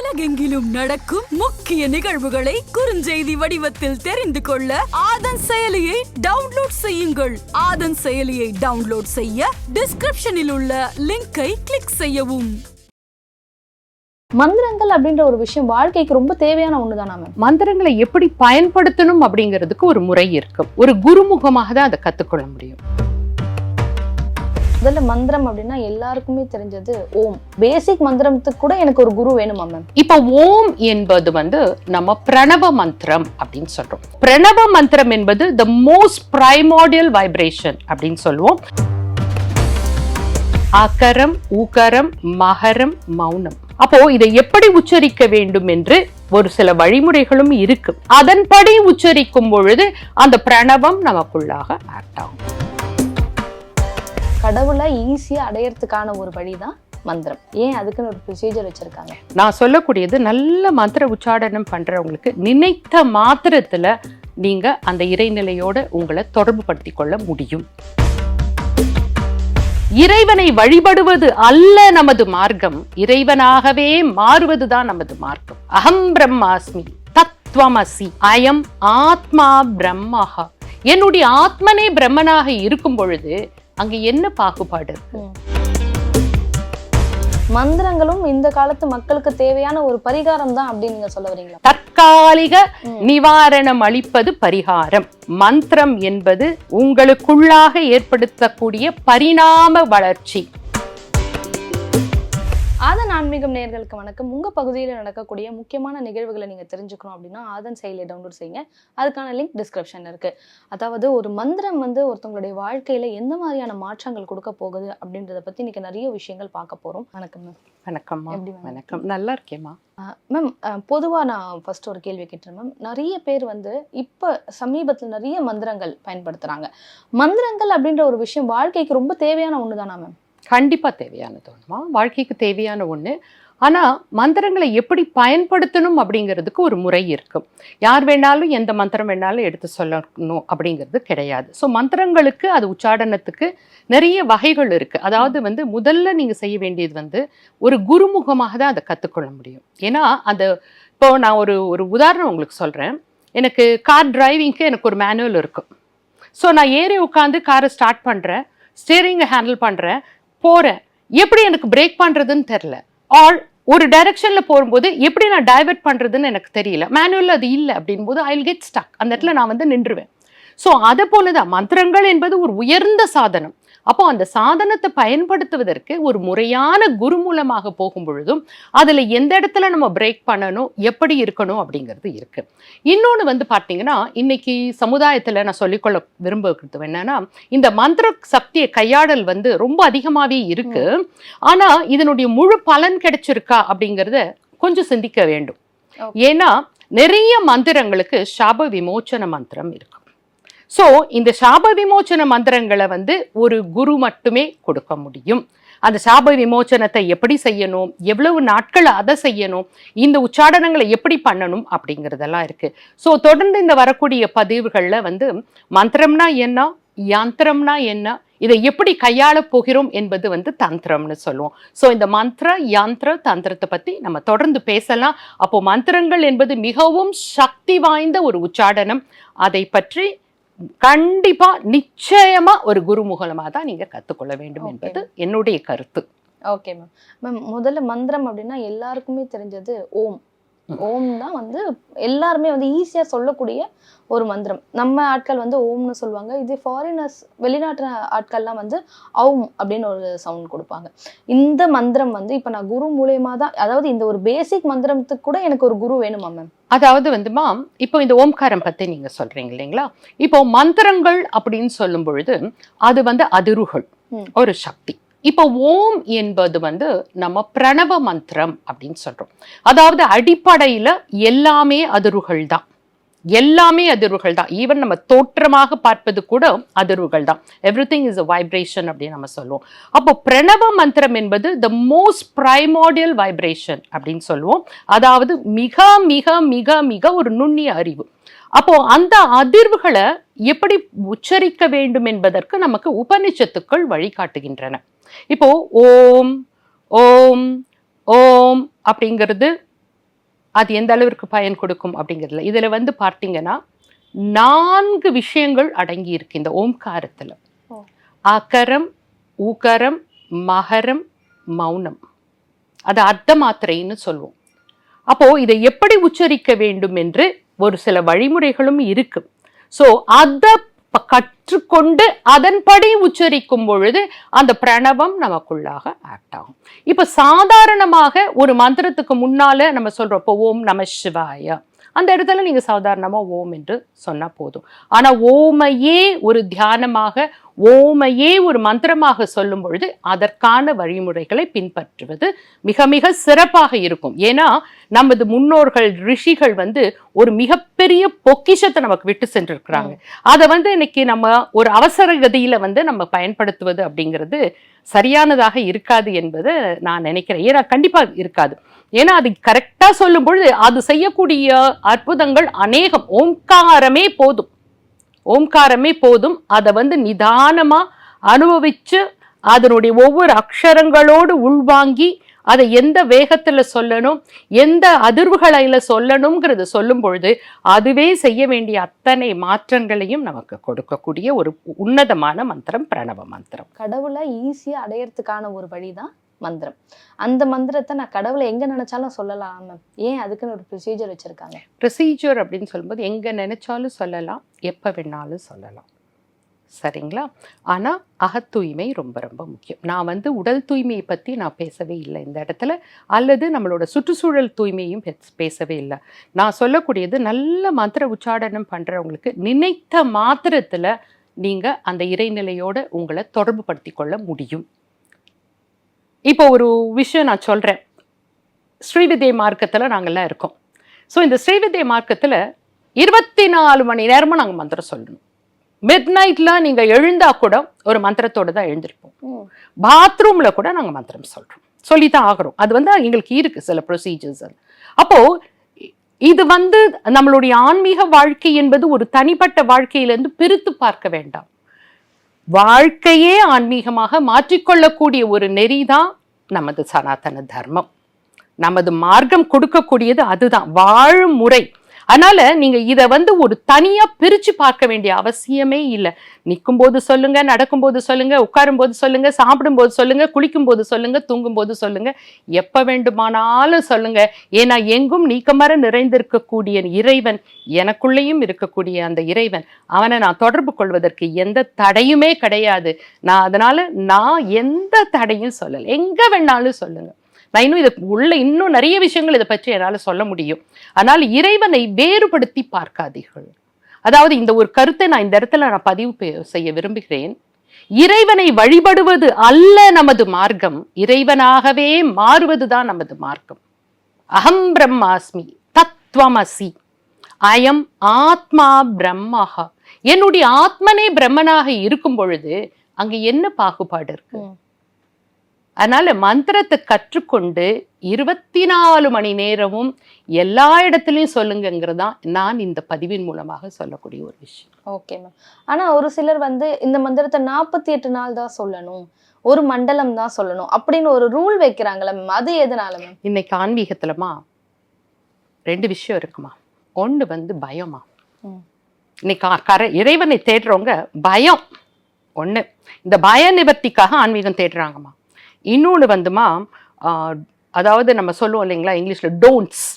உலகெங்கிலும் நடக்கும் முக்கிய நிகழ்வுகளை குறுஞ்செய்தி வடிவத்தில் தெரிந்து கொள்ள ஆதன் செயலியை டவுன்லோட் செய்யுங்கள். ஆதன் செயலியை டவுன்லோட் செய்ய டிஸ்கிரிப்ஷனில் உள்ள லிங்கை கிளிக் செய்யவும். மந்திரங்கள் அப்படின்ற ஒரு விஷயம் வாழ்க்கைக்கு ரொம்ப தேவையான ஒண்ணுதானா மேம்? மந்திரங்களை எப்படி பயன்படுத்தணும் அப்படிங்கிறதுக்கு ஒரு முறை இருக்கும். ஒரு குருமுகமாக தான் அதை கத்துக்கொள்ள முடியும். முதல்ல மந்திரம் அப்படின்னா எல்லாருக்குமே தெரிஞ்சது ஓம். பேசிக் மந்திரத்துக்கு கூட எனக்கு ஒரு குரு வேணுமா மேம்? இப்ப ஓம் என்பது நம்ம பிரணவ மந்திரம் அப்படின்னு சொல்றோம். பிரணவ மந்திரம் என்பது த மோஸ்ட் பிரைமோடியல் வைப்ரேஷன் அப்படின்னு சொல்லுவோம். அகரம், உகரம், மகரம், மௌனம். அப்போ இதை எப்படி உச்சரிக்க வேண்டும் என்று ஒரு சில வழிமுறைகளும் இருக்கு. அதன்படி உச்சரிக்கும் பொழுது அந்த பிரணவம் நமக்குள்ளாக ஆக்ட் ஆகும். கடவுளை ஈஸியா அடையறதுக்கான ஒரு வழிதான் மந்திரம். ஏன் அதுக்குன்னு ஒரு ப்ரொசீஜர் வச்சிருக்காங்க? நான் சொல்லக்கூடியது நல்ல மந்திர உச்சாடனம் பண்றவங்களுக்கு நினைத்த மாத்திரத்துல நீங்க அந்த இறைநிலையோட உங்களை தொடர்பு படுத்திக் கொள்ள முடியும். இறைவனை வழிபடுவது அல்ல நமது மார்க்கம், இறைவனாகவே மாறுவதுதான் நமது மார்க்கம். அகம் பிரம்மாஸ்மி தத்வமசி அயம் ஆத்மா பிரம்மஹா. என்னுடைய ஆத்மனே பிரம்மனாக இருக்கும் பொழுது அங்க என்ன பாகுபாடு இருக்கு? மந்திரங்களும் இந்த காலத்து மக்களுக்கு தேவையான ஒரு பரிகாரம் தான் அப்படின்னு நீங்க சொல்ல வரீங்களா? தற்காலிக நிவாரணம் அளிப்பது பரிகாரம். மந்திரம் என்பது உங்களுக்குள்ளாக ஏற்படுத்தக்கூடிய பரிணாம வளர்ச்சி. ஆதன் ஆன்மீகம் நேயர்களுக்கு வணக்கம். உங்க பகுதியில் நடக்கக்கூடிய முக்கியமான நிகழ்வுகளை நீங்க தெரிஞ்சுக்கணும் அப்படின்னா ஆதன் செயலியை டவுன்லோட் செய்யுங்க. அதுக்கான லிங்க் டிஸ்கிரிப்ஷன்ல இருக்கு. அதாவது ஒரு மந்திரம் ஒருத்தவங்களுடைய வாழ்க்கையில எந்த மாதிரியான மாற்றங்கள் கொடுக்க போகுது அப்படின்றத பத்தி இன்னைக்கு நிறைய விஷயங்கள் பார்க்க போறோம். வணக்கம் மேம். வணக்கம்மா. வணக்கம். நல்லா இருக்கேம்மா மேம். பொதுவா நான் ஃபர்ஸ்ட் ஒரு கேள்வி கேட்டேன் மேம். நிறைய பேர் இப்ப சமீபத்துல நிறைய மந்திரங்கள் பயன்படுத்துறாங்க. மந்திரங்கள் அப்படின்ற ஒரு விஷயம் வாழ்க்கைக்கு ரொம்ப தேவையான ஒண்ணுதானா மேம்? கண்டிப்பா தேவையானது ஒண்ணுமா, வாழ்க்கைக்கு தேவையான ஒண்ணு. ஆனா மந்திரங்களை எப்படி பயன்படுத்தணும் அப்படிங்கிறதுக்கு ஒரு முறை இருக்கும். யார் வேணாலும் எந்த மந்திரம் வேணாலும் எடுத்து சொல்லணும் அப்படிங்கிறது கிடையாது. ஸோ மந்திரங்களுக்கு அது உச்சாடனத்துக்கு நிறைய வகைகள் இருக்கு. அதாவது முதல்ல நீங்க செய்ய வேண்டியது ஒரு குருமுகமாக தான் அதை கத்துக்கொள்ள முடியும். ஏன்னா இப்போ நான் ஒரு உதாரணம் உங்களுக்கு சொல்றேன். எனக்கு கார் டிரைவிங்க்கு எனக்கு ஒரு மேனுவல் இருக்கும். ஸோ நான் ஏறி உட்காந்து காரை ஸ்டார்ட் பண்றேன், ஸ்டீரிங்கை ஹேண்டில் பண்றேன், போறேன். எப்படி எனக்கு பிரேக் பண்றதுன்னு தெரியல, ஆல் ஒரு டைரக்ஷன்ல போகும்போது எப்படி நான் டைவர்ட் பண்றதுன்னு எனக்கு தெரியல. மேனுவல் அது இல்லை அப்படின் போது ஐ வில் கெட் ஸ்டக். அந்த இடத்துல நான் நின்றுவேன். ஸோ அதை போலதான் மந்திரங்கள் என்பது ஒரு உயர்ந்த சாதனம். அப்போ அந்த சாதனத்தை பயன்படுத்துவதற்கு ஒரு முறையான குரு மூலமாக போகும் பொழுதும் அதுல எந்த இடத்துல நம்ம பிரேக் பண்ணணும், எப்படி இருக்கணும் அப்படிங்கிறது இருக்கு. இன்னொன்று பார்த்தீங்கன்னா இன்னைக்கு சமுதாயத்துல நான் சொல்லிக்கொள்ள விரும்புகிறது என்னன்னா, இந்த மந்திர சக்தியை கையாடல் ரொம்ப அதிகமாவே இருக்கு. ஆனா இதனுடைய முழு பலன் கிடைச்சிருக்கா அப்படிங்கிறத கொஞ்சம் சிந்திக்க வேண்டும். ஏன்னா நிறைய மந்திரங்களுக்கு சாப விமோச்சன மந்திரம் இருக்கு. ஸோ இந்த சாப விமோச்சன மந்திரங்களை ஒரு குரு மட்டுமே கொடுக்க முடியும். அந்த சாப விமோச்சனத்தை எப்படி செய்யணும், எவ்வளவு நாட்கள் அதை செய்யணும், இந்த உச்சாடனங்களை எப்படி பண்ணணும் அப்படிங்கிறதெல்லாம் இருக்கு. ஸோ தொடர்ந்து இந்த வரக்கூடிய பதிவுகளில் மந்திரம்னா என்ன, யந்திரம்னா என்ன, இதை எப்படி கையாள போகிறோம் என்பது தந்திரம்னு சொல்லுவோம். ஸோ இந்த மந்திர யந்திர தந்திரத்தை பத்தி நம்ம தொடர்ந்து பேசலாம். அப்போ மந்திரங்கள் என்பது மிகவும் சக்தி வாய்ந்த ஒரு உச்சாடனம். அதை பற்றி கண்டிப்பா நிச்சயமா ஒரு குருமுகமா தான் நீங்க கத்துக்கொள்ள வேண்டும் என்பது என்னுடைய கருத்து. Okay ma'am. மேம், முதல்ல மந்திரம் அப்படின்னா எல்லாருக்குமே தெரிஞ்சது ஓம். ஓம் தான் எல்லாருமே ஈஸியா சொல்லக்கூடிய ஒரு மந்திரம். நம்ம ஆட்கள் ஓம்னு சொல்லுவாங்க. இது ஃபாரினர்ஸ், வெளிநாட்டு ஆட்கள்லாம் அவும் அப்படின்னு ஒரு சவுண்ட் கொடுப்பாங்க. இந்த மந்திரம் இப்ப நான் குரு மூலியமா தான், அதாவது இந்த ஒரு பேசிக் மந்திரத்துக்கு கூட எனக்கு ஒரு குரு வேணுமா மேம்? அதாவது மாம், இப்போ இந்த ஓம்காரம் பத்தி நீங்க சொல்றீங்க இல்லைங்களா? இப்போ மந்திரங்கள் அப்படின்னு சொல்லும் பொழுது அது அதிர்வுகள், ஒரு சக்தி. இப்போ ஓம் என்பது நம்ம பிரணவ மந்திரம் அப்படின்னு சொல்றோம். அதாவது அடிப்படையில எல்லாமே அதிர்வுகள் தான், எல்லாமே அதிர்வுகள் தான். ஈவன் நம்ம தோற்றமாக பார்ப்பது கூட அதிர்வுகள் தான். எவ்ரிதிங் இஸ் a வைப்ரேஷன் அப்படின்னு நம்ம சொல்லுவோம். அப்போ பிரணவ மந்திரம் என்பது த மோஸ்ட் பிரைமோடியல் வைப்ரேஷன் அப்படின்னு சொல்லுவோம். அதாவது மிக மிக மிக மிக ஒரு நுண்ணிய அறிவு. அப்போ அந்த அதிர்வுகளை எப்படி உச்சரிக்க வேண்டும் என்பதற்கு நமக்கு உபனிஷத்துக்கள் வழிகாட்டுகின்றன. இப்போ ஓம் ஓம் ஓம் அப்படிங்கிறது அது எந்த அளவிற்கு பயன் கொடுக்கும் அப்படிங்கிறதுல இதுல வந்து பார்த்தீங்கன்னா 4 விஷயங்கள் அடங்கி இருக்கு இந்த ஓம்காரத்துல. அகரம், உகரம், மகரம், மௌனம். அது அர்த்த மாத்திரைன்னு சொல்லுவோம். அப்போ இதை எப்படி உச்சரிக்க வேண்டும் என்று ஒரு சில வழிமுறைகளும் இருக்கு. ஸோ அதை கற்றுக்கொண்டு அதன்படி உச்சரிக்கும் பொழுது அந்த பிரணவம் நமக்குள்ளாக ஆக்ட் ஆகும். இப்ப சாதாரணமாக ஒரு மந்திரத்துக்கு முன்னால நம்ம சொல்றப்போ ஓம் நம சிவாய, அந்த இடத்துல நீங்க சாதாரணமா ஓம் என்று சொன்னா போதும். ஆனா ஓமையே ஒரு தியானமாக, ஓமையே ஒரு மந்திரமாக சொல்லும் பொழுது அதற்கான வழிமுறைகளை பின்பற்றுவது மிக மிக சிறப்பாக இருக்கும். ஏன்னா நமது முன்னோர்கள் ரிஷிகள் வந்து ஒரு மிகப்பெரிய பொக்கிஷத்தை நமக்கு விட்டு சென்றிருக்கிறாங்க. அதை வந்து இன்னைக்கு நம்ம ஒரு அவசர கதியில வந்து நம்ம பயன்படுத்துவது அப்படிங்கிறது சரியானதாக இருக்காது என்பது நான் நினைக்கிறேன். ஏன்னா கண்டிப்பா இருக்காது. ஏன்னா அது கரெக்டா சொல்லும் பொழுது அது செய்யக்கூடிய அற்புதங்கள் அநேகம். ஓம்காரமே போதும், ஓம்காரமே போதும். அதை வந்து நிதானமா அனுபவிச்சு அதனுடைய ஒவ்வொரு அக்ஷரங்களோடு உள்வாங்கி அதை எந்த வேகத்துல சொல்லணும், எந்த அதிர்வுகளில சொல்லணுங்கிறத சொல்லும் பொழுது அதுவே செய்ய வேண்டிய அத்தனை மாற்றங்களையும் நமக்கு கொடுக்கக்கூடிய ஒரு உன்னதமான மந்திரம் பிரணவ மந்திரம். கடவுளை ஈஸியா அடையறதுக்கான ஒரு வழிதான் மந்திரம். அந்த மந்திரத்தை நான் கடவுளை எங்க நினைச்சாலும் சொல்லலாம் மேம். ஏன் அதுக்குன்னு ஒரு ப்ரொசீஜர் வச்சிருக்காங்க? ப்ரொசீஜர் அப்படின்னு சொல்லும்போது எங்க நினைச்சாலும் சொல்லலாம், எப்ப வேணாலும் சொல்லலாம், சரிங்களா? ஆனா அகத்தூய்மை ரொம்ப ரொம்ப முக்கியம். நான் வந்து உடல் தூய்மையை பத்தி நான் பேசவே இல்லை இந்த இடத்துல, அல்லது நம்மளோட சுற்றுச்சூழல் தூய்மையும் பேசவே இல்லை. நான் சொல்லக்கூடியது நல்ல மந்திர உச்சாடனம் பண்றவங்களுக்கு நினைத்த மாத்திரத்துல நீங்க அந்த இறைநிலையோட உங்களை தொடர்பு படுத்தி கொள்ள முடியும். இப்போ ஒரு விஷயம் நான் சொல்றேன். ஸ்ரீவித்யை மார்க்கத்துல நாங்கெல்லாம் இருக்கோம். ஸோ இந்த ஸ்ரீவித்யை மார்க்கத்துல 24 மணி நேரமும் நாங்கள் மந்திரம் சொல்லணும். மிட் நைட்ல நீங்க எழுந்தா கூட ஒரு மந்திரத்தோட தான் எழுந்திருப்போம். பாத்ரூம்ல கூட நாங்கள் மந்திரம் சொல்றோம், சொல்லித்தான் ஆகிறோம். அது வந்து எங்களுக்கு இருக்கு சில ப்ரொசீஜர்ஸ். அப்போ இது வந்து நம்மளுடைய ஆன்மீக வாழ்க்கை என்பது ஒரு தனிப்பட்ட வாழ்க்கையிலிருந்து பிரித்து பார்க்க வேண்டாம். வாழ்க்கையே ஆன்மீகமாக மாற்றிக்கொள்ளக்கூடிய ஒரு நெறிதான் நமது சனாதன தர்மம். நமது மார்க்கம் கொடுக்கக்கூடியது அதுதான் வாழும் முறை. அதனால நீங்க இதை வந்து ஒரு தனியா பிரிச்சு பார்க்க வேண்டிய அவசியமே இல்லை. நிற்கும் போது சொல்லுங்க, நடக்கும்போது சொல்லுங்க, உட்காரும் போது சொல்லுங்க, சாப்பிடும் போது சொல்லுங்க, குளிக்கும் போது சொல்லுங்க, தூங்கும் போது சொல்லுங்க, எப்ப வேண்டுமானாலும் சொல்லுங்க. ஏன்னா எங்கும் நீக்கமர நிறைந்திருக்கக்கூடிய இறைவன், எனக்குள்ளேயும் இருக்கக்கூடிய அந்த இறைவன், அவனை நான் தொடர்பு கொள்வதற்கு எந்த தடையுமே கிடையாது. அதனால நான் எந்த தடையும் சொல்லலை. எங்க வேணாலும் சொல்லுங்க. நான் இன்னும் இது உள்ள இன்னும் நிறைய விஷயங்கள் இதை பற்றி என்னால் சொல்ல முடியும். ஆனால் இறைவனை வேறுபடுத்தி பார்க்காதீர்கள். அதாவது இந்த ஒரு கருத்தை நான் இந்த இடத்துல நான் பதிவு செய்ய விரும்புகிறேன். இறைவனை வழிபடுவது அல்ல நமது மார்க்கம், இறைவனாகவே மாறுவதுதான் நமது மார்க்கம். அகம் பிரம்மாஸ்மி தத்வமசி, அயம் ஆத்மா பிரம்மஹா. என்னுடைய ஆத்மனே பிரம்மனாக இருக்கும் பொழுது அங்க என்ன பாகுபாடு இருக்கு? அதனால மந்திரத்தை கற்றுக்கொண்டு 24 மணி நேரமும் எல்லா இடத்துலையும் சொல்லுங்கிறதான் நான் இந்த பதிவின் மூலமாக சொல்லக்கூடிய ஒரு விஷயம். Okay ma'am. ஆனா ஒரு சிலர் வந்து இந்த மந்திரத்தை 48 நாள் தான் சொல்லணும், ஒரு மண்டலம் தான் சொல்லணும் அப்படின்னு ஒரு ரூல் வைக்கிறாங்களே மேம், அது எதனால மேம்? இன்னைக்கு ஆன்மீகத்துலமா 2 விஷயம் இருக்குமா. ஒன்று வந்து பயமா. இன்னைக்கு இறைவனை தேடுறவங்க பயம் ஒண்ணு, இந்த பய நிவர்த்திக்காக ஆன்மீகம் தேடுறாங்கம்மா. இன்னொன்று வந்துமா, அதாவது நம்ம சொல்லுவோம் இல்லைங்களா இங்கிலீஷ்ல டோன்ட்ஸ்,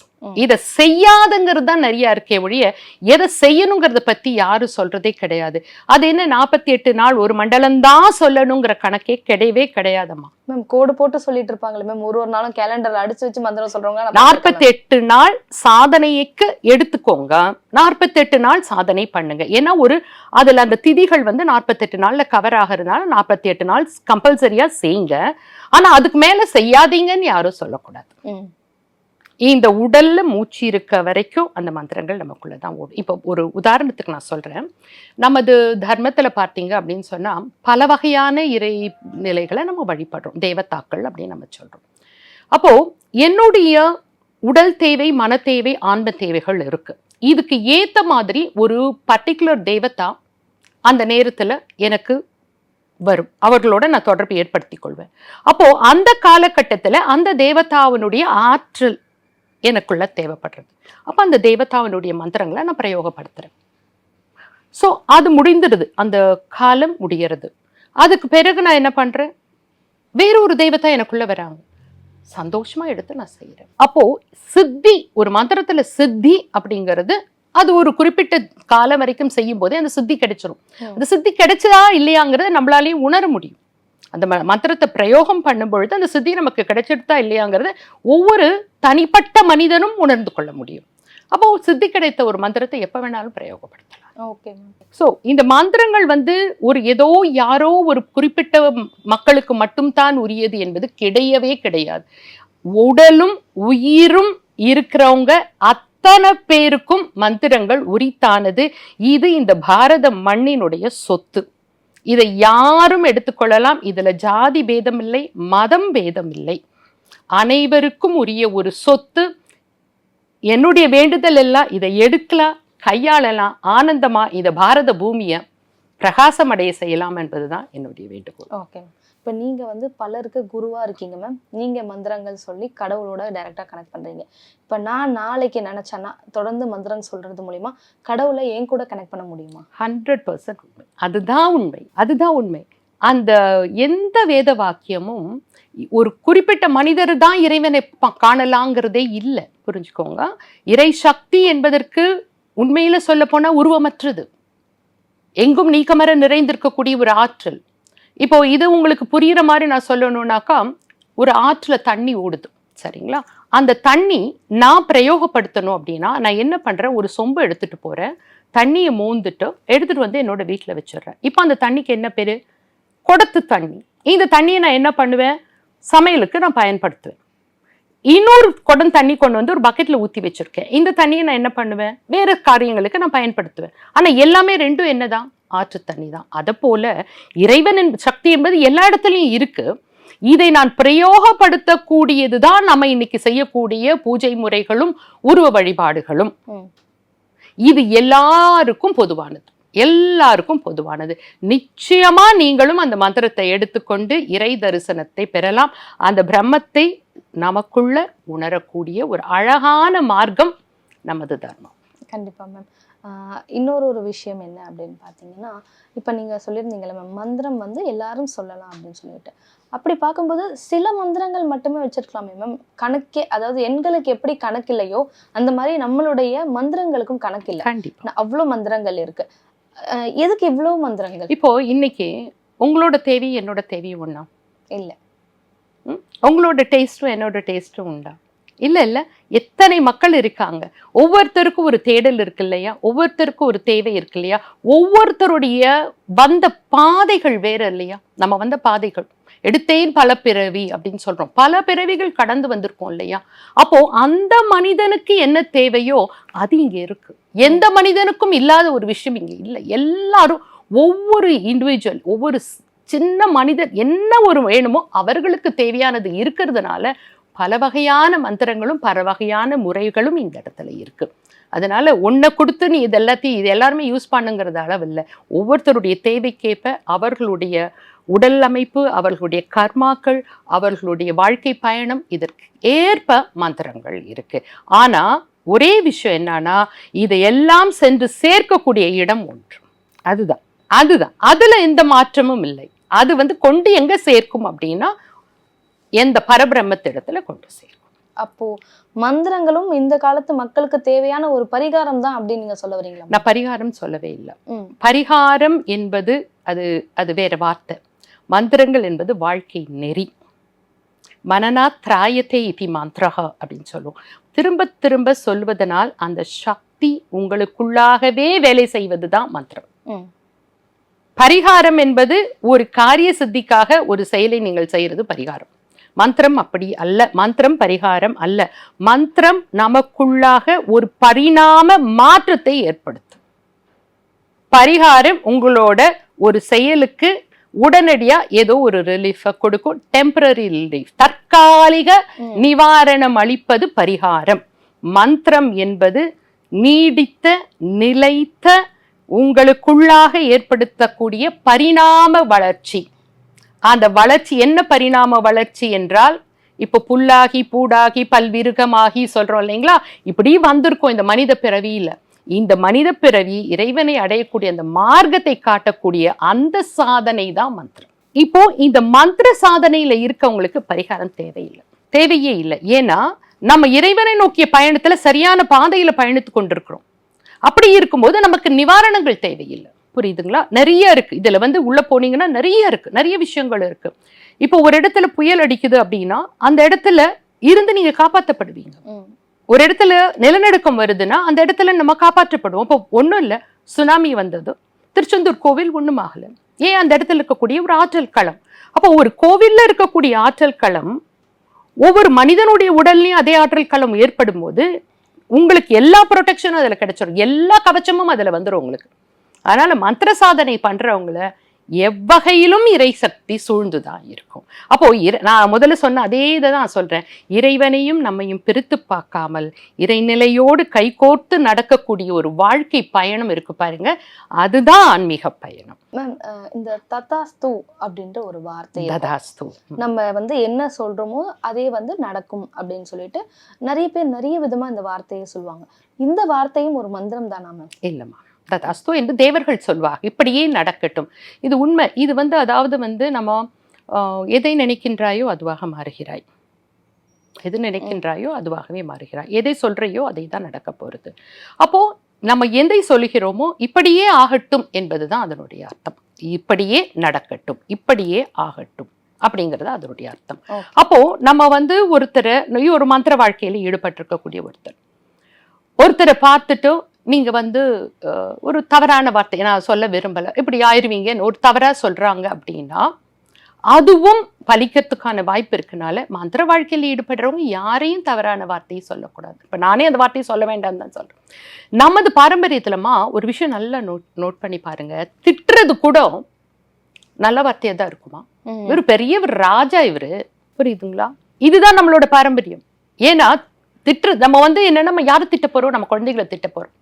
இதை செய்யாதுங்கிறது தான் நிறைய இருக்கே ஒழிய எதை செய்யணுங்கிறத பத்தி யாரும் சொல்றதே கிடையாது. அது என்ன 48 நாள் ஒரு மண்டலம் தான் சொல்லணுங்கிற கணக்கே கிடையவே கிடையாதம்மா. மேம் கோடு போட்டு சொல்லிட்டு இருப்பாங்களே மேம், ஒரு நாளும் கேலண்டர்ல அடிச்சு வச்சு மந்திரம் சொல்றவங்க. 48 நாள் சாதனைக்கு எடுத்துக்கோங்க, 48 நாள் சாதனை பண்ணுங்க. ஏன்னா அதுல அந்த திதிகள் வந்து 48 நாள்ல கவர் ஆகிறதுனால 48 நாள் கம்பல்சரியா செய்யுங்க. ஆனா அதுக்கு மேல செய்யாதீங்கன்னு யாரும் சொல்லக்கூடாது. இந்த உடல்ல மூச்சு இருக்க வரைக்கும் அந்த மந்திரங்கள் நமக்குள்ளதான் ஓடும். இப்போ ஒரு உதாரணத்துக்கு நான் சொல்றேன். நமது தர்மத்துல பார்த்தீங்க அப்படின்னு சொன்னா பல வகையான இறை நிலைகளை நம்ம வழிபடுறோம், தேவதாக்கள் அப்படின்னு நம்ம சொல்றோம். அப்போ என்னுடைய உடல் தேவை, மன தேவை, ஆன்ம தேவைகள் இருக்கு. இதுக்கு ஏத்த மாதிரி ஒரு பர்டிகுலர் தேவதா அந்த நேரத்துல எனக்கு வரும், அவர்களோட நான் தொடர்பு ஏற்படுத்தி கொள்வேன். அப்போ அந்த காலகட்டத்துல அந்த தேவதாவினுடைய ஆற்றல் எனக்குள்ள தேவைப்படுறது. அப்ப அந்த தேவதாவினுடைய மந்திரங்களை நான் பிரயோகப்படுத்துறேன். ஸோ அது முடிந்துடுது, அந்த காலம் முடியறது. அதுக்கு பிறகு நான் என்ன பண்றேன், வேற ஒரு தெய்வத்தா எனக்குள்ள வராங்க, சந்தோஷமா எடுத்து நான் செய்யறேன். அப்போ சித்தி, ஒரு மந்திரத்துல சித்தி அப்படிங்கிறது அது ஒரு குறிப்பிட்ட காலம் வரைக்கும் செய்யும் போதே அந்த சித்தி கிடைச்சிரும். அந்த சித்தி கிடைச்சதா இல்லையாங்கிறத நம்மளாலேயும் உணர முடியும். அந்த மந்திரத்தை பிரயோகம் பண்ணும் பொழுது அந்த சித்தி நமக்கு கிடைச்சிடுதா இல்லையாங்கிறத ஒவ்வொரு தனிப்பட்ட மனிதனும் உணர்ந்து கொள்ள முடியும். அப்போ சித்தி கிடைத்த ஒரு மந்திரத்தை எப்ப வேணாலும் பிரயோகப்படுத்தலாம். ஸோ இந்த மந்திரங்கள் ஒரு ஏதோ யாரோ ஒரு குறிப்பிட்ட மக்களுக்கு மட்டும்தான் உரியது என்பது கிடையவே கிடையாது. உடலும் உயிரும் இருக்கிறவங்க அத்தனை பேருக்கும் மந்திரங்கள் உரித்தானது. இது இந்த பாரத மண்ணினுடைய சொத்து. இதை யாரும் எடுத்துக்கொள்ளலாம். இதுல ஜாதி பேதம் இல்லை, மதம் பேதம் இல்லை. அனைவருக்கும் உரிய ஒரு சொத்து. என்னுடைய வேண்டுதல் எல்லாம் இதை எடுக்கலாம், கையாளலாம், ஆனந்தமா இந்த பாரத பூமியை பிரகாசமடைய செய்யலாம் என்பதுதான் என்னுடைய வேண்டுகோள். ஓகே, இப்போ நீங்க பலருக்கு குருவா இருக்கீங்க மேம். நீங்க மந்திரங்கள் சொல்லி கடவுளோட டைரக்டா கனெக்ட் பண்றீங்க. இப்போ நான் நாளைக்கு நினைச்சேன்னா தொடர்ந்து மந்திரம் சொல்றது மூலியமா கடவுளை என் கூட கனெக்ட் பண்ண முடியுமா? 100% உண்மை. அதுதான் உண்மை, அதுதான் உண்மை. அந்த எந்த வேத வாக்கியமும் ஒரு குறிப்பிட்ட மனிதர் தான் இறைவனை காணலாங்கிறதே இல்லை, புரிஞ்சுக்கோங்க. இறை சக்தி என்பதற்கு உண்மையில சொல்ல போனா உருவமற்றது, எங்கும் நீக்கமர நிறைந்திருக்கக்கூடிய ஒரு ஆற்றல். இப்போ இது உங்களுக்கு புரியுற மாதிரி நான் சொல்லணும்னாக்கா, ஒரு ஆற்றுல தண்ணி ஓடுது, சரிங்களா? அந்த தண்ணி நான் பிரயோகப்படுத்தணும் அப்படின்னா நான் என்ன பண்றேன், ஒரு சொம்பு எடுத்துட்டு போறேன், தண்ணியை மோந்துட்டு எடுத்துட்டு என்னோட வீட்டுல வச்சிடுறேன். இப்போ அந்த தண்ணிக்கு என்ன பேரு? குடத்து தண்ணி. இந்த தண்ணியை நான் என்ன பண்ணுவேன், சமையலுக்கு நான் பயன்படுத்துவேன். இன்னொரு குடம் தண்ணி கொண்டு ஒரு பக்கெட்ல ஊத்தி வச்சிருக்கேன். இந்த தண்ணியை நான் என்ன பண்ணுவேன், வேற காரியங்களுக்கு நான் பயன்படுத்துவேன். ஆனா எல்லாமே ரெண்டும் என்னதான், ஆற்று தண்ணி தான். அதை போல இறைவனின் சக்தி என்பது எல்லா இடத்துலயும் இருக்கு. இதை நான் பிரயோகப்படுத்தக்கூடியதுதான் நம்ம இன்னைக்கு செய்யக்கூடிய பூஜை முறைகளும் உருவ வழிபாடுகளும். இது எல்லாருக்கும் பொதுவானது, எல்லாருக்கும் பொதுவானது. நிச்சயமா நீங்களும் அந்த மந்திரத்தை எடுத்துக்கொண்டு இறை தரிசனத்தை பெறலாம். அந்த பிரம்மத்தை நமக்குள்ள உணரக்கூடிய ஒரு அழகான மார்க்கம் நமது தர்மம். கண்டிப்பா மேம். இன்னொரு விஷயம் என்ன அப்படின்னு பார்த்தீங்கன்னா, இப்போ நீங்க சொல்லியிருந்தீங்கல்ல மேம், மந்திரம் எல்லாரும் சொல்லலாம் அப்படின்னு சொல்லிட்டு, அப்படி பார்க்கும்போது சில மந்திரங்கள் மட்டுமே வச்சிருக்கலாமே மேம், கணக்கே, அதாவது எண்களுக்கு எப்படி கணக்கு இல்லையோ அந்த மாதிரி நம்மளுடைய மந்திரங்களுக்கும் கணக்கு இல்லை. கண்டிப்பா அவ்வளோ மந்திரங்கள் இருக்கு. எதுக்கு இவ்வளவு மந்திரங்கள்? இப்போ இன்னைக்கு உங்களோட தேவி என்னோட தேவி ஒண்ணா? இல்லை. உங்களோட டேஸ்டும் என்னோட டேஸ்டும் உண்டா? இல்ல இல்ல. எத்தனை மக்கள் இருக்காங்க, ஒவ்வொருத்தருக்கும் ஒரு தேடல் இருக்கு இல்லையா, ஒவ்வொருத்தருக்கும் ஒரு தேவை இருக்கு இல்லையா, ஒவ்வொருத்தருடைய வந்த பாதைகள் வேற இல்லையா. நம்ம வந்த பாதைகள், எடுத்தேன் பல பிறவி அப்படின்னு சொல்றோம், பல பிறவிகள் கடந்து வந்திருக்கோம் இல்லையா. அப்போ அந்த மனிதனுக்கு என்ன தேவையோ அது இங்க இருக்கு. எந்த மனிதனுக்கும் இல்லாத ஒரு விஷயம் இங்க இல்லை. எல்லாரும் ஒவ்வொரு இண்டிவிஜுவல், ஒவ்வொரு சின்ன மனிதர் என்ன ஒரு வேணுமோ அவர்களுக்கு தேவையானது இருக்கிறதுனால பல வகையான மந்திரங்களும் பல வகையான முறைகளும் இந்த இடத்துல இருக்கு. அதனால ஒன்றை கொடுத்து நீ இது எல்லாருமே யூஸ் பண்ணுங்கிறது அளவில்லை. ஒவ்வொருத்தருடைய தேவைக்கேற்ப அவர்களுடைய உடல் அமைப்பு, அவர்களுடைய கர்மாக்கள், அவர்களுடைய வாழ்க்கை பயணம், இதற்கு ஏற்ப மந்திரங்கள் இருக்கு. ஆனா ஒரே விஷயம் என்னன்னா, இதையெல்லாம் சென்று சேர்க்கக்கூடிய இடம் ஒன்று. அதுதான் அதுதான் அதுல எந்த மாற்றமும் இல்லை. அது கொண்டு எங்க சேர்க்கும் அப்படின்னா எந்த பரபிரம்மத்திடத்துல கொண்டு சேர்க்கும். அப்போ மந்திரங்களும் இந்த காலத்து மக்களுக்கு தேவையான ஒரு பரிகாரம் தான் அப்படின்னு நீங்க சொல்ல வரீங்களா? நான் பரிகாரம் சொல்லவே இல்லை. பரிகாரம் என்பது அது வேற வார்த்தை. மந்திரங்கள் என்பது வாழ்க்கை நெறி. மனனா திராயத்தே இதி மந்திரஹா அப்படின்னு சொல்லுவோம். திரும்ப திரும்ப சொல்வதனால் அந்த சக்தி உங்களுக்குள்ளாகவே வேலை செய்வதுதான் மந்திரம். பரிகாரம் என்பது ஒரு காரிய சித்திக்காக ஒரு செயலை நீங்கள் செய்யறது பரிகாரம். மந்திரம் அப்படி அல்ல. மந்திரம் பரிகாரம் அல்ல. மந்திரம் நமக்குள்ளாக ஒரு பரிணாம மாற்றத்தை ஏற்படுத்தும். பரிகாரம் உங்களோட ஒரு செயலுக்கு உடனடியா ஏதோ ஒரு ரிலீஃபை கொடுக்கும், டெம்பரரி ரிலீஃப், தற்காலிக நிவாரணம் அளிப்பது பரிகாரம். மந்திரம் என்பது நீடித்த நிலைத்த உங்களுக்குள்ளாக ஏற்படுத்தக்கூடிய பரிணாம வளர்ச்சி. அந்த வளர்ச்சி என்ன பரிணாம வளர்ச்சி என்றால், இப்போ புல்லாகி பூடாகி பல்விருகமாகி சொல்றோம் இல்லைங்களா, இப்படி வந்திருக்கும் இந்த மனித பிறவியில. இந்த மனித பிறவி இறைவனை அடையக்கூடிய அந்த மார்க்கத்தை காட்டக்கூடிய அந்த சாதனை தான் மந்திரம். இப்போ இந்த மந்திர சாதனையில இருக்கவங்களுக்கு பரிகாரம் தேவையே இல்லை. ஏன்னா நம்ம இறைவனை நோக்கிய பயணத்துல சரியான பாதையில பயணித்து கொண்டிருக்கிறோம். அப்படி இருக்கும்போது நமக்கு நிவாரணங்கள் தேவையில்லை. புரியுதுங்களா? நிறைய இருக்கு. இதுல உள்ள போனீங்கன்னா நிறைய விஷயங்கள் இருக்கு. இப்போ ஒரு இடத்துல புயல் அடிக்குது அப்படின்னா அந்த இடத்துல இருந்து நீங்க காப்பாற்றப்படுவீங்க. ஒரு இடத்துல நிலநடுக்கம் வருதுன்னா அந்த இடத்துல நம்ம காப்பாற்றப்படுவோம். இப்போ ஒன்றும் இல்லை, சுனாமி வந்தது, திருச்செந்தூர் கோவில் ஒன்றும் ஆகலை. ஏன்? அந்த இடத்துல இருக்கக்கூடிய ஒரு ஆற்றல் களம். அப்போ ஒரு கோவில்ல இருக்கக்கூடிய ஆற்றல் களம் ஒவ்வொரு மனிதனுடைய உடல்லையும் அதே ஆற்றல் களம் ஏற்படும் போது உங்களுக்கு எல்லா ப்ரொடெக்ஷனும் அதுல கிடைச்சிடும், எல்லா கவச்சமும் அதுல வந்துடும் உங்களுக்கு. அதனால மந்திர சாதனை பண்றவங்கள எவ்வகையிலும் இறை சக்தி சூழ்ந்துதான் இருக்கும். அப்போ நான் முதல்ல சொன்ன அதே இதை தான் சொல்றேன். இறைவனையும் நம்மையும் பிரித்து பார்க்காமல் இறைநிலையோடு கைகோர்த்து நடக்கக்கூடிய ஒரு வாழ்க்கை பயணம் இருக்கு பாருங்க, அதுதான் ஆன்மீக பயணம். மேம், இந்த ததாஸ்து அப்படின்ற ஒரு வார்த்தை, ததாஸ்து, நம்ம என்ன சொல்றோமோ அதே நடக்கும் அப்படின்னு சொல்லிட்டு நிறைய பேர் நிறைய விதமா இந்த வார்த்தையை சொல்லுவாங்க. இந்த வார்த்தையும் ஒரு மந்திரம் தானா மேம்? இல்லம்மா, ததாஸ்து என்று தேவர்கள் சொல்வாங்க. இப்படியே நடக்கட்டும், இது உண்மை. இது அதாவது நம்ம எதை நினைக்கின்றாயோ அதுவாக மாறுகிறாய், எது நினைக்கின்றாயோ அதுவாகவே மாறுகிறாய், எதை சொல்றையோ அதை தான் நடக்க போறது. அப்போ நம்ம எதை சொல்லுகிறோமோ இப்படியே ஆகட்டும் என்பதுதான் அதனுடைய அர்த்தம். இப்படியே நடக்கட்டும், இப்படியே ஆகட்டும் அப்படிங்கிறது அதனுடைய அர்த்தம். அப்போ நம்ம ஒருத்தரை ஒரு மந்திர வாழ்க்கையில ஈடுபட்டிருக்கக்கூடிய ஒருத்தரை பார்த்துட்டு நீங்க ஒரு தவறான வார்த்தை நான் சொல்ல விரும்பல, இப்படி ஆயிருவீங்கன்னு ஒரு தவறா சொல்றாங்க அப்படின்னா அதுவும் பலிக்கிறதுக்கான வாய்ப்பு இருக்குனால மந்திர வாழ்க்கையில் ஈடுபடுறவங்க யாரையும் தவறான வார்த்தையை சொல்லக்கூடாது. இப்ப நானே அந்த வார்த்தையை சொல்ல வேண்டாம் தான் சொல்றேன். நமது பாரம்பரியத்துலமா ஒரு விஷயம் நல்லா நோட் பண்ணி பாருங்க, திட்டுறது கூட நல்ல வார்த்தையா தான் இருக்குமா. இவரு பெரிய ஒரு ராஜா, இவரு, புரியுதுங்களா? இதுதான் நம்மளோட பாரம்பரியம். ஏன்னா நம்ம நம்ம யாரை திட்ட போறோம்? நம்ம குழந்தைகளை திட்ட போறோம்.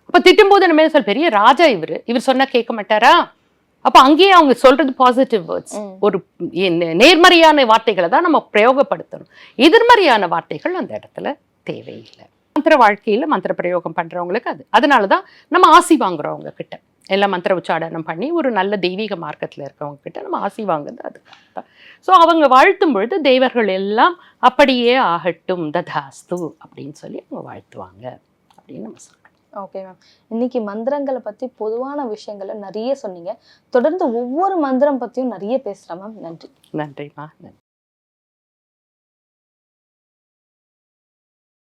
அப்ப திட்டும் போது நம்ம சொல்ல பெரிய ராஜா இவர் சொன்னா கேட்க மாட்டாரா? அப்ப அங்கேயே அவங்க சொல்றது பாசிட்டிவ் வேர்ட்ஸ், ஒரு நேர்மறையான வார்த்தைகளை தான் நம்ம பிரயோகப்படுத்தணும். எதிர்மறையான வார்த்தைகள் அந்த இடத்துல தேவையில்லை. மந்திர வாழ்க்கையில மந்திர பிரயோகம் பண்றவங்களுக்கு அதனாலதான் நம்ம ஆசி வாங்குறவங்க கிட்ட எல்லாம் மந்திர உச்சாடனம் பண்ணி ஒரு நல்ல தெய்வீக மார்க்கத்துல இருக்கவங்க கிட்ட நம்ம ஆசி வாங்குறது அதுக்காக. ஸோ அவங்க வாழ்த்தும் பொழுது தேவர்கள் எல்லாம் அப்படியே ஆகட்டும் ததாஸ்து அப்படின்னு சொல்லி அவங்க வாழ்த்துவாங்க அப்படின்னு நம்ம சொல்றோம். ஓகே மேம், இன்னைக்கு மந்திரங்களை பத்தி பொதுவான விஷயங்களை நிறைய சொன்னீங்க. தொடர்ந்து ஒவ்வொரு மந்திரம் பத்தியும் நிறைய பேசுறேன் மேம். நன்றி. நன்றிம்மா. நன்றி.